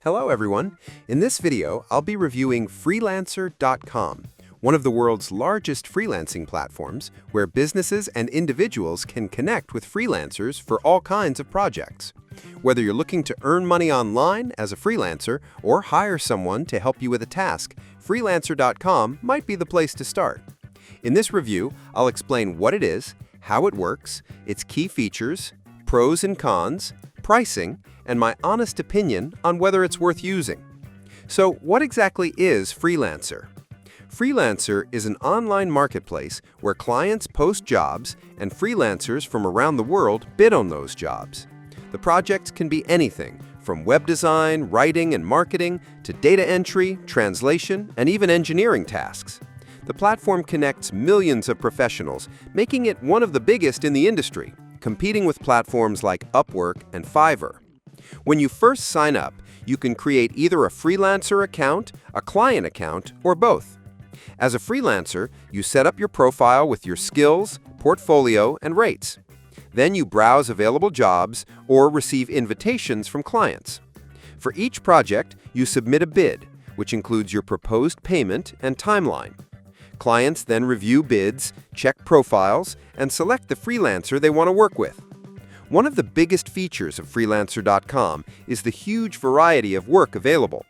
Hello everyone. In this video, I'll be reviewing freelancer.com, one of the world's largest freelancing platforms where businesses and individuals can connect with freelancers for all kinds of projects. Whether you're looking to earn money online as a freelancer or hire someone to help you with a task, freelancer.com might be the place to start. In this review, I'll explain what it is, how it works, its key features, pros and cons, pricing, and my honest opinion on whether it's worth using. So, what exactly is Freelancer? Freelancer is an online marketplace where clients post jobs and freelancers from around the world bid on those jobs. The projects can be anything from web design, writing and marketing, to data entry, translation, and even engineering tasks. The platform connects millions of professionals, making it one of the biggest in the industry, competing with platforms like Upwork and Fiverr. When you first sign up, you can create either a freelancer account, a client account, or both. As a freelancer, you set up your profile with your skills, portfolio, and rates. Then you browse available jobs or receive invitations from clients. For each project, you submit a bid, which includes your proposed payment and timeline. Clients then review bids, check profiles, and select the freelancer they want to work with. One of the biggest features of freelancer.com is the huge variety of work available.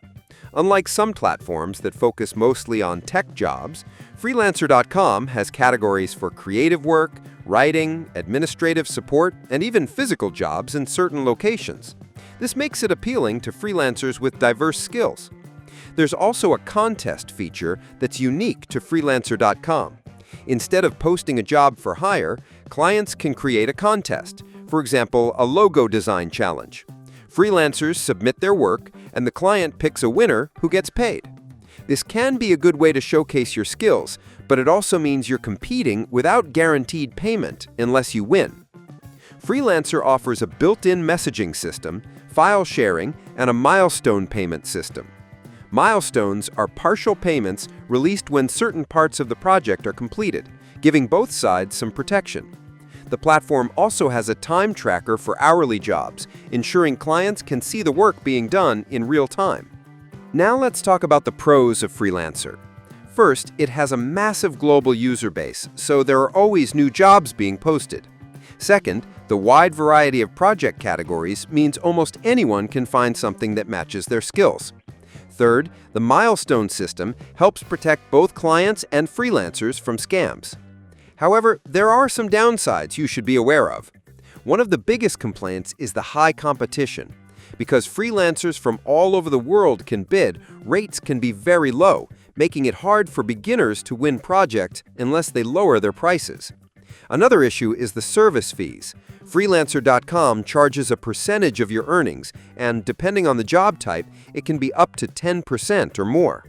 Unlike some platforms that focus mostly on tech jobs, freelancer.com has categories for creative work, writing, administrative support, and even physical jobs in certain locations. This makes it appealing to freelancers with diverse skills. There's also a contest feature that's unique to freelancer.com. Instead of posting a job for hire, clients can create a contest, for example, a logo design challenge. Freelancers submit their work, and the client picks a winner who gets paid. This can be a good way to showcase your skills, but it also means you're competing without guaranteed payment unless you win. Freelancer offers a built-in messaging system, file sharing, and a milestone payment system. Milestones are partial payments released when certain parts of the project are completed, giving both sides some protection. The platform also has a time tracker for hourly jobs, ensuring clients can see the work being done in real time. Now let's talk about the pros of Freelancer. First, it has a massive global user base, so there are always new jobs being posted. Second, the wide variety of project categories means almost anyone can find something that matches their skills. Third, the milestone system helps protect both clients and freelancers from scams. However, there are some downsides you should be aware of. One of the biggest complaints is the high competition. Because freelancers from all over the world can bid, rates can be very low, making it hard for beginners to win projects unless they lower their prices. Another issue is the service fees. Freelancer.com charges a percentage of your earnings, and depending on the job type, it can be up to 10% or more.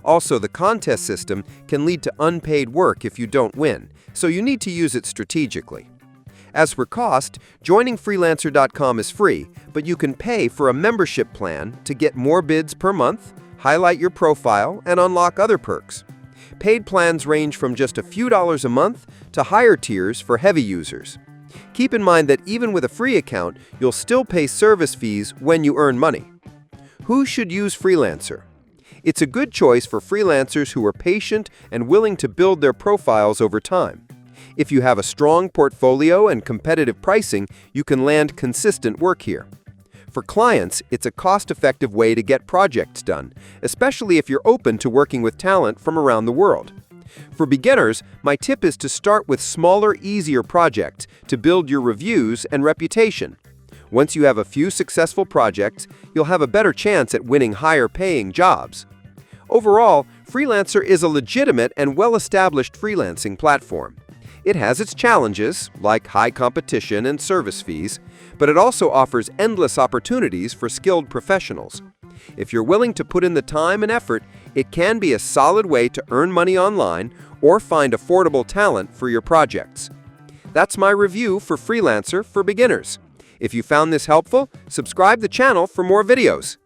Also, the contest system can lead to unpaid work if you don't win, so you need to use it strategically. As for cost, joining freelancer.com is free, but you can pay for a membership plan to get more bids per month, highlight your profile, and unlock other perks. Paid plans range from just a few dollars a month to higher tiers for heavy users. Keep in mind that even with a free account, you'll still pay service fees when you earn money. Who should use Freelancer? It's a good choice for freelancers who are patient and willing to build their profiles over time. If you have a strong portfolio and competitive pricing, you can land consistent work here. For clients, it's a cost-effective way to get projects done, especially if you're open to working with talent from around the world. For beginners, my tip is to start with smaller, easier projects to build your reviews and reputation. Once you have a few successful projects, you'll have a better chance at winning higher-paying jobs. Overall, Freelancer is a legitimate and well-established freelancing platform. It has its challenges, like high competition and service fees, but it also offers endless opportunities for skilled professionals. If you're willing to put in the time and effort, it can be a solid way to earn money online or find affordable talent for your projects. That's my review for Freelancer for beginners. If you found this helpful, subscribe the channel for more videos.